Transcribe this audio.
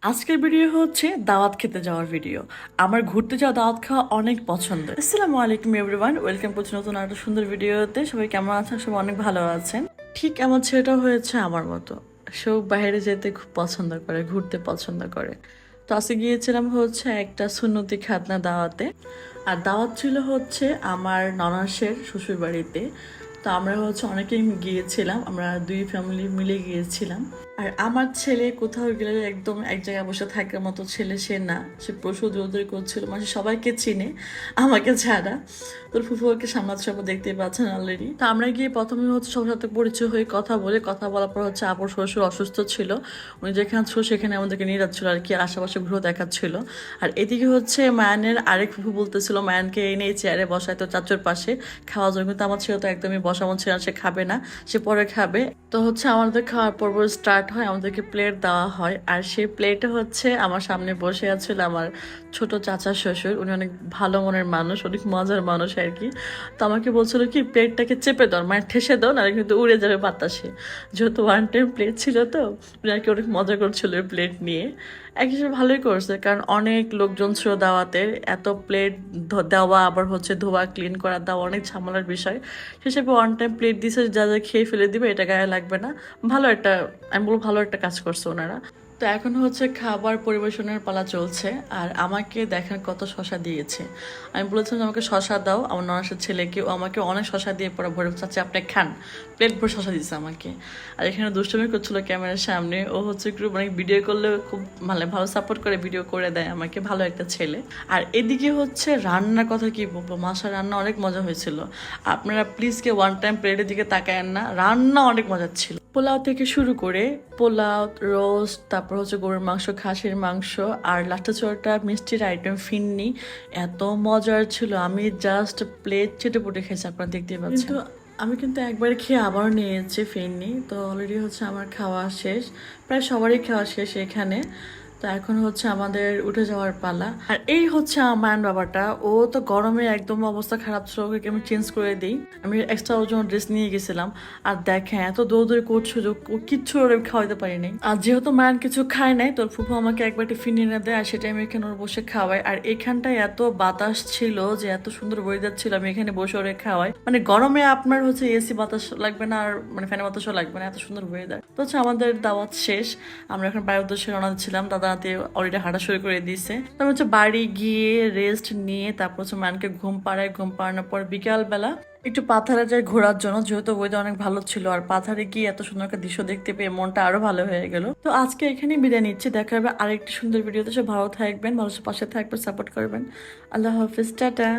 আজকের ভিডিও হচ্ছে দাওয়াত খেতে যাওয়ার ভিডিও। আমার ঘুরতে যাওয়া দাওয়াত খাওয়া অনেক পছন্দ। আসসালামু আলাইকুম এভরিওয়ান, ওয়েলকাম করছি নতুন একটা সুন্দর ভিডিওতে। সবাই কেমন আছেন? সবাই অনেক ভালো আছেন। ঠিক আমার ছেলেটাও হয়েছে আমার মতো, সেও বাইরে যেতে খুব পছন্দ করে, ঘুরতে পছন্দ করে। তো আজকে গিয়েছিলাম হচ্ছে একটা সুন্নতি খাতনা দাওয়াতে। আর দাওয়াত ছিল হচ্ছে আমার ননাসের শ্বশুর বাড়িতে। তো আমরা হচ্ছে অনেকেই গিয়েছিলাম, আমরা দুই ফ্যামিলি মিলে গিয়েছিলাম। আর আমার ছেলে কোথাও গেলে একদম এক জায়গায় বসে থাকার মতো ছেলে সে না, সে প্রচুর দৌড়দৌড়ি করছিল, মানে সবাইকে চিনে আমাকে ছাড়া। তোর ফুফুকে সামলাতে সবাই দেখতেই পাচ্ছেন অলরেডি। তো আমরা গিয়ে প্রথমে হচ্ছে সবার সাথে পরিচয় হয়ে কথা বলার পর হচ্ছে আপুর শ্বশুর অসুস্থ ছিল, উনি যেখানে ছিল সেখানে আমাদেরকে নিয়ে যাচ্ছিল আর কি, আশেপাশে ঘুরে দেখাচ্ছিল। আর এদিকে হচ্ছে মায়ানের আরেক ফুফু বলতেছিল মায়ানকে এনে এই চেয়ারে বসায় তো চাচুর পাশে খাওয়ার জন্য, কিন্তু আমার ছেলে তো একদমই বসামন ছিল না, সে খাবে না, সে পরে খাবে। তো হচ্ছে আমাদের খাওয়ার পর্ব স্টার্ট হয়, আমাদেরকে প্লেট দেওয়া হয়। আর সেই প্লেটে হচ্ছে আমার সামনে বসে আছিল আমার ছোট চাচা শ্বশুর, উনি অনেক ভালো মনের মানুষ, অনেক মজার মানুষ আর কি। তো আমাকে বলছিল কি প্লেটটাকে চেপে দাও, মানে ঠেসে দাও, না কিন্তু উড়ে যাবে বাতাসে। যেহেতু ওয়ান টাইম প্লেট ছিল তো উনি আর কি অনেক মজা করছিল প্লেট নিয়ে। এক হিসেবে ভালোই করছে, কারণ অনেক লোকজন ছিল দাওয়াতে, এত প্লেট দেওয়া আবার হচ্ছে ধোয়া ক্লিন করা দেওয়া অনেক ঝামেলার বিষয়। হিসেবে ওয়ান টাইম প্লেট দিছে, যা যা খেয়ে ফেলে দিবে, এটা গায়ে লাগবে না। ভালো একটা, আমি বলবো ভালো একটা কাজ করছে ওনারা। তো এখন হচ্ছে খাবার পরিবেশনের পালা চলছে। আর আমাকে দেখেন কত শশা দিয়েছে। আমি বলেছিলাম যে আমাকে শশা দাও, আমার ননাসের ছেলেকে, ও আমাকে অনেক শশা দিয়ে পরে ভরে চাচ্ছে আপনি খান, প্লেট ভরে শশা দিচ্ছে আমাকে। আর এখানে দুষ্টমি করছিল ক্যামেরার সামনে, ও হচ্ছে একটু মানে ভিডিও করলে খুব মানে ভালো সাপোর্ট করে, ভিডিও করে দেয় আমাকে, ভালো একটা ছেলে। আর এদিকে হচ্ছে রান্নার কথা কি বলবো, মাসার রান্না অনেক মজা হয়েছিল। আপনারা প্লিজ কে ওয়ান টাইম প্লেটের দিকে তাকায়েন না, রান্না অনেক মজার ছিল। পোলাও থেকে শুরু করে পোলাও, রোস্ট, তারপর হচ্ছে গরুর মাংস, খাসির মাংস, আর লাস্টে চোরটা মিষ্টির আইটেম ফিন্নি, এত মজার ছিল। আমি জাস্ট প্লেট চেটে পুটে খেয়েছি, আপনারা দেখতেই পাচ্ছেন। আমি কিন্তু একবার খেয়ে আবার নিয়েছি ফিরনি। তো অলরেডি হচ্ছে আমার খাওয়া শেষ, প্রায় সবারই খাওয়া শেষ এখানে। তো এখন হচ্ছে আমাদের উঠে যাওয়ার পালা। আর এই হচ্ছে আমার বাবাটা, ও তো গরমে একদম অবস্থা খারাপ ছিল, ওকে আমি চেঞ্জ করে দিই, আমি এক্সট্রা ওর জন্য ড্রেস নিয়ে গেছিলাম। আর দেখেন এত দৌড়দৌড়ি করছো যে ও কিচ্ছু ওর খাওয়াইতে পারিনি। আর যেহেতু মায়ান কিছু খায় নাই, তোর ফুফু আমাকে একবার টিফিন এনে দেয়, আর সেটা আমি এখানে ওর বসে খাওয়াই। আর এখানটায় এত বাতাস ছিল যে, এত সুন্দর ওয়েদার ছিল, আমি এখানে বসে ওরে খাওয়াই। মানে গরমে আপনার হচ্ছে এসি বাতাস লাগবে না, আর মানে ফ্যানের বাতাসও লাগবে না, এত সুন্দর ওয়েদার। তো হচ্ছে আমাদের দাওয়াত শেষ, আমরা এখন বাড়ির উদ্দেশ্যে রওনা দিচ্ছিলাম। দাদা নাতি অলরেডি হাঁটা শুরু করে দিয়েছে। তারপর হচ্ছে বাড়ি গিয়ে রেস্ট নিয়ে তারপর হচ্ছে মানকে ঘুম পাড়ায়, ঘুম পাড়ানোর পর বিকালবেলা একটু পাথারে যায় ঘোরার জন্য, যেহেতু ওয়েদার অনেক ভালো ছিল। আর পাথারে গিয়ে এত সুন্দর একটা দৃশ্য দেখতে পেয়ে মনটা আরো ভালো হয়ে গেল। তো আজকে এখানেই বিদায় নিচ্ছি, দেখা হবে আরেকটি সুন্দর ভিডিওতে। সব ভালো থাকবেন, ভালো পাশে থাকবেন, সাপোর্ট করবেন। আল্লাহ হাফিজ, টাটা।